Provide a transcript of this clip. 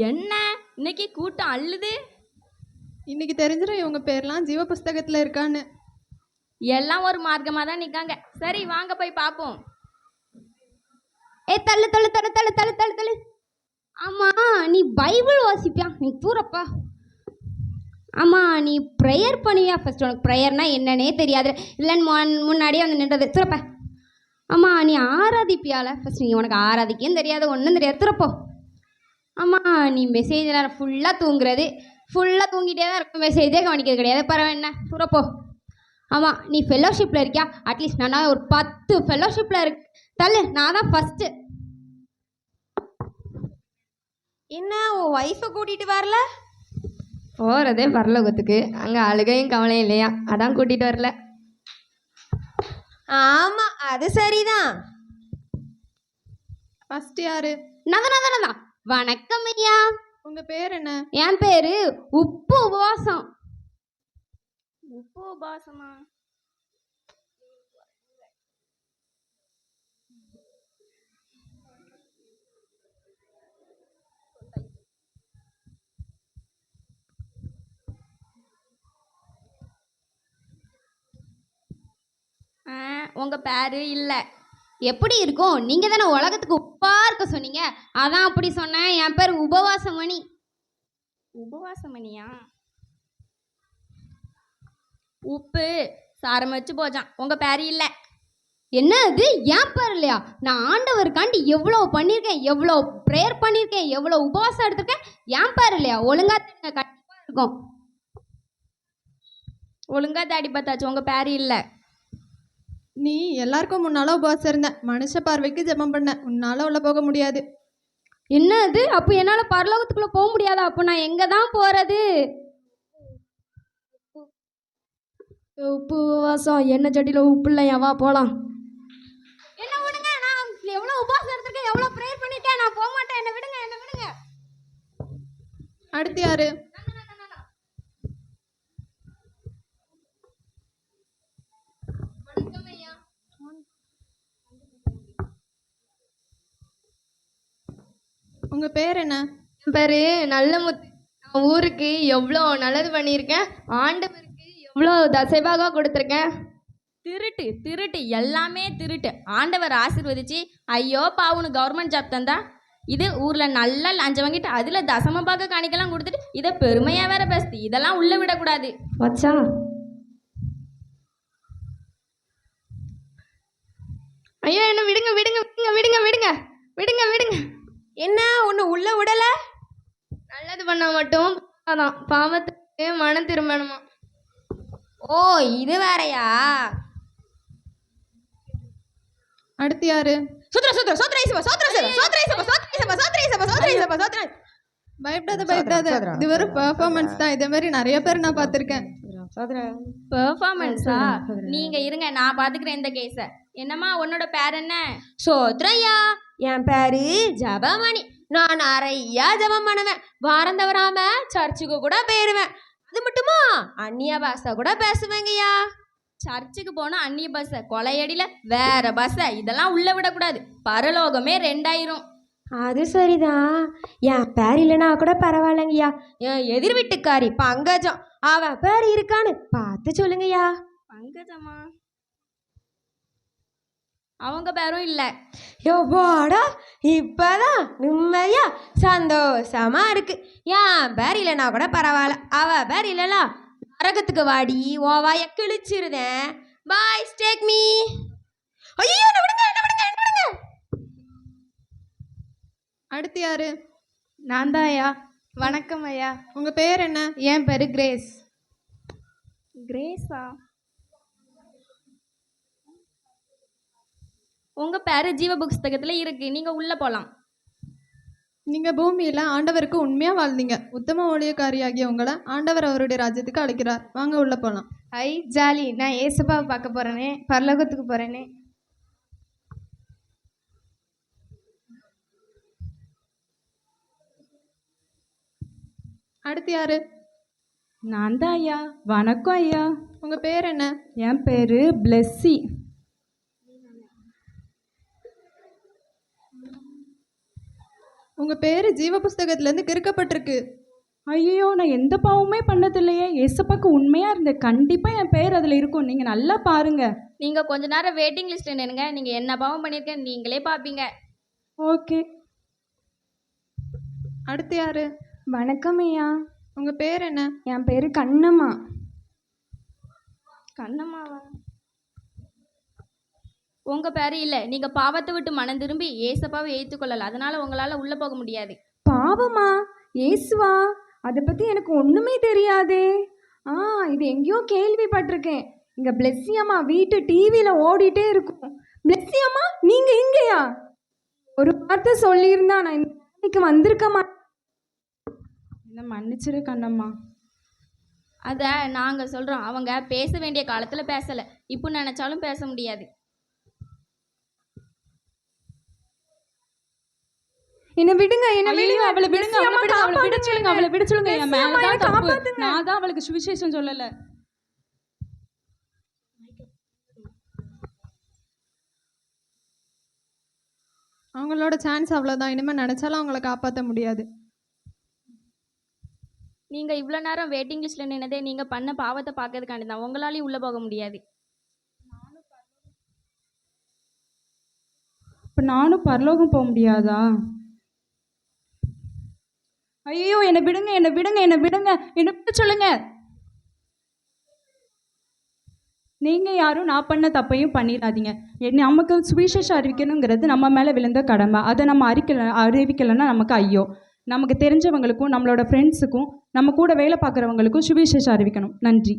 என்ன இன்னைக்கு கூட்டம் அள்ளுது? இன்னைக்கு தெரிஞ்சிடும் இவங்க பேர்லாம் ஜீவ புஸ்தகத்துல இருக்கான்னு. எல்லாம் ஒரு மார்க்கமா தான் நிக்காங்க. சரி வாங்க போய் பார்ப்போம். தள்ளு தள்ளு தள்ளு தள்ளு தள்ளு தள்ளு தள்ளு. ஆமா, நீ பைபிள் வாசிப்பியா? நீ தூரப்பா. ஆமா, நீ ப்ரேயர் பண்ணுவியா? ஃபர்ஸ்ட் உனக்கு ப்ரேயர்னா என்னன்னே தெரியாது. இல்லைன்னு முன்னாடியே வந்து நின்றது. துறப்ப. ஆமா, நீ ஆராதிப்பியால? ஃபர்ஸ்ட் நீ உனக்கு ஆராதிக்கன்னு தெரியாது, ஒன்றும் தெரியாது. துறப்போ. ஆமாம், நீ மெசேஜ் நேரம் ஃபுல்லாக தூங்குறது, ஃபுல்லாக தூங்கிட்டே தான் இருக்கும், மெசேஜே கவனிக்கிறது கிடையாது. பரவாயில்ல, என்ன துறப்போ. ஆமாம், நீ ஃபெல்லோஷிப்பில் இருக்கியா? அட்லீஸ்ட் நான் ஒரு 10 ஃபெல்லோஷிப்பில் இருக்கு. தள்ளு, நான் தான் ஃபஸ்ட்டு. என்ன உன் ஒய்ஃபை கூட்டிகிட்டு வரல? போகிறதே பரலோகத்துக்கு, அங்கே அழுகையும் கவலையும் இல்லையா, அதான் கூட்டிகிட்டு வரல. ஆமாம், அது சரிதான். ஃபர்ஸ்ட் யாரு? நான் தான். வணக்கம் ஐயா. உங்க பேர் என்ன? என் பேரு உப்பு உபவாசம். உப்பு உபவாசமா? உங்க பேரு இல்லை. எப்படி இருக்கும்? நீங்கள் தானே உலகத்துக்கு உப்பாக இருக்க சொன்னீங்க, அதான் அப்படி சொன்னேன். என் பேர் உபவாசமணி. உபவாசமணியா? உப்பு சாரம் வச்சு போச்சான். உங்கள் பேர் இல்லை. என்ன அது? ஏன் பேர் இல்லையா? நான் ஆண்டவருக்காண்டி எவ்வளோ பண்ணியிருக்கேன், எவ்வளோ ப்ரேயர் பண்ணியிருக்கேன், எவ்வளோ உபவாசம் எடுத்திருக்கேன். ஏன் பேர் இல்லையா? ஒழுங்கா கண்டிப்பாக இருக்கும். ஒழுங்கா தேடி பார்த்தாச்சு, உங்கள் பேர் இல்லை. நீ எல்லாருக்கும் முன்னால உபவாசம் இருந்த, மனுஷ பார்வைக்கு ஜெபம் பண்ண, உன்னால உள்ள போக முடியாது. என்ன அது? அப்போ என்னால் பரலோகத்துக்குள்ளே போக முடியாதா? அப்போ நான் எங்கே தான் போகிறது? உப்பு உபவாசம், என்ன சட்டியில் உப்பு இல்லையா, வா போகலாம். என்ன விடுங்க, நான் எவ்வளோ உபவாசம் எடுத்திருக்கேன், எவ்வளோ ப்ரேயர் பண்ணியிருக்கேன், நான் போக மாட்டேன். என்ன விடுங்க, என்ன விடுங்க. அடுத்து யாரு? உங்க பேர் என்ன? என் பேர் நல்ல முத்து. நான் ஊருக்கு எவ்வளோ நல்லது பண்ணியிருக்கேன், ஆண்டவருக்கு எவ்வளோ தசைபாக கொடுத்துருக்கேன். திருட்டு திருட்டு எல்லாமே திருட்டு. ஆண்டவர் ஆசீர்வதிச்சு ஐயோ பாவுன்னு கவர்மெண்ட் ஜாப் தந்தா, இது ஊரில் நல்லா லஞ்சம் வாங்கிட்டு அதில் தசமபாக காணிக்கலாம் கொடுத்துட்டு இதை பெருமையாக வேற பேசுது. இதெல்லாம் உள்ள விடக்கூடாது. வச்சா ஐயோ, என்ன விடுங்க விடுங்க விடுங்க விடுங்க விடுங்க விடுங்க விடுங்க. என்ன ஒன்று உள்ள விடல? நல்லது பண்ண மட்டும் அதான், பாவத்துக்கு மனம் திரும்பணுமா? ஓ, இது வேறையா? அடுத்து யாரு? பயப்படாத, இது ஒரு பெர்ஃபார்மன்ஸ் தான். இதே மாதிரி நிறைய பேர் நான் பார்த்துருக்கேன். பெர்ஃபார்மன்ஸா? நீங்க இருங்க, நான் பாத்துக்கிறேன் இந்த கேஸ. என்னம்மா உன்னோட பேர் என்ன? சோத்ரையா. என் பேரு ஜபமணி. நான் நிறையா ஜபம் பண்ணுவேன், வாரம் தவறாம சர்ச்சுக்கு கூட போயிருவேன். அது மட்டுமா, அந்நிய பாஷை கூட பேசுவேங்கய்யா. சர்ச்சுக்கு போனா அந்நிய பஸ்ஸ, கொலையடியில வேற பஸ்ஸ, இதெல்லாம் உள்ள விடக்கூடாது. பரலோகமே 2000. அது சரிதான். என் பேர் இல்லைனா கூட பரவாயில்லைங்கய்யா. என் எதிர் வீட்டுக்காரி பங்கஜம், அவ பேர் இருக்கான்னு பார்த்து சொல்லுங்கய்யா. பங்கஜமா? அவங்க பேரும் இல்லை. எவ்வாடா, இப்பதான் நிம்மதியா சந்தோஷமா இருக்கு. என் பேர் இல்லைனா கூட பரவாயில்ல, அவ பேர் இல்லைனா நரகத்துக்கு வாடி ஓவாய கிழிச்சிருதேன். பாய், டேக் மீ. ஐயோ, என்ன விடுங்க, என்ன விடுங்க, என்ன விடுங்க. அடுத்து யாரு? நான் தான் ஐயா. வணக்கம் ஐயா. உங்க பேர் என்ன? என் பேர் கிரேஸ். கிரேஸா? உங்க பேரு ஜீவ புஸ்தகத்துல இருக்கு, நீங்க உள்ள போலாம். நீங்க பூமியில ஆண்டவருக்கு உண்மையா வாழ்ந்தீங்க. உத்தம ஊழியக்காரியாகிய உங்களை ஆண்டவர் அவருடைய ராஜ்யத்துக்கு அழைக்கிறார். வாங்க உள்ள போலாம். ஐ ஜாலி, நான் ஏசப்பாவை பார்க்க போறேனே, பரலோகத்துக்கு போறேனே. அடுத்து யாரு? நான் தான் ஐயா. வணக்கம் ஐயா. உங்க பேர் என்ன? என் பேரு பிளெஸ்ஸி. உங்கள் பேர் ஜீவ புஸ்தகத்திலேருந்து கிறுக்கப்பட்டிருக்கு. ஐயோ, நான் எந்த பாவமே பண்ணதில்லையே. ஏசப்பாக்கு உண்மையாக இருந்தேன். கண்டிப்பாக என் பேர் அதில் இருக்கும். நீங்கள் நல்லா பாருங்க. நீங்கள் கொஞ்ச நேரம் வெயிட்டிங் லிஸ்ட்டில் நின்னுங்க. நீங்கள் என்ன பாவம் பண்ணியிருக்கேன்னு நீங்களே பார்ப்பீங்க. ஓகே. அடுத்து யாரு? வணக்கம் ஐயா. உங்கள் பேர் என்ன? என் பேர் கண்ணம்மா. கண்ணம்மாவா? உங்கள் பேர் இல்லை. நீங்கள் பாவத்தை விட்டு மனம் திரும்பி ஏசப்பாவை ஏற்றுக்கொள்ளல. அதனால் உங்களால் உள்ளே போக முடியாது. பாவமா? ஏசுவா? அதை பற்றி எனக்கு ஒன்றுமே தெரியாதே. இது எங்கேயோ கேள்விப்பட்டிருக்கேன். இங்கே பிளெஸ்ஸி அம்மா வீட்டு டிவியில் ஓடிட்டே இருக்கும். பிளெஸ்ஸி அம்மா, நீங்கள் இங்கேயா? ஒரு வார்த்தை சொல்லியிருந்தா நான் இன்னைக்கு வந்திருக்க மாட்டேன். என்ன மன்னிச்சிரு கண்ணம்மா. அதை நாங்கள் சொல்கிறோம். அவங்க பேச வேண்டிய காலத்தில் பேசலை. இப்போ நினச்சாலும் பேச முடியாது. என்ன விடுங்க, என்ன ஐயோ, விடுங்க. அவளை விடுங்க, பிளெஸ்ஸி அவளை அம்மா, விடுங்க, அவளை விட சொல்லுங்க, அவளை விட சொல்லுங்க. என் பிளெஸ்ஸி அம்மா, மேல என்னை தான் தப்பு. காப்பாத்துங்க. நான் தான் அவளுக்கு சுவிசேஷம் சொல்லலை. அவங்களோட சான்ஸ் அவ்வளோதான். இனிமேல் நினச்சாலும் அவங்கள காப்பாற்ற முடியாது. நீங்கள் இவ்வளோ நேரம் வெயிட்டிங் லிஸ்ட்டில் நின்னதே நீங்கள் பண்ண பாவத்தை பார்க்கறதுக்காண்டி தான். உங்களாலேயும் உள்ளே போக முடியாது. இப்போ நானும் பரலோகம் போக முடியாதா? ஐயோ, என்னை விடுங்க, என்னை விடுங்க, என்னை விடுங்க, என்னை விட சொல்லுங்க. நீங்கள் யாரும் நான் பண்ண தப்பையும் பண்ணிடாதீங்க. நமக்கு சுவிசேஷம் அறிவிக்கணுங்கிறது நம்ம மேலே விழுந்த கடமை. அதை நம்ம அறிவிக்கலைன்னா நமக்கு ஐயோ. நமக்கு தெரிஞ்சவங்களுக்கும் நம்மளோட ஃப்ரெண்ட்ஸுக்கும் நம்ம கூட வேலை பார்க்குறவங்களுக்கும் சுவிசேஷம் அறிவிக்கணும். நன்றி.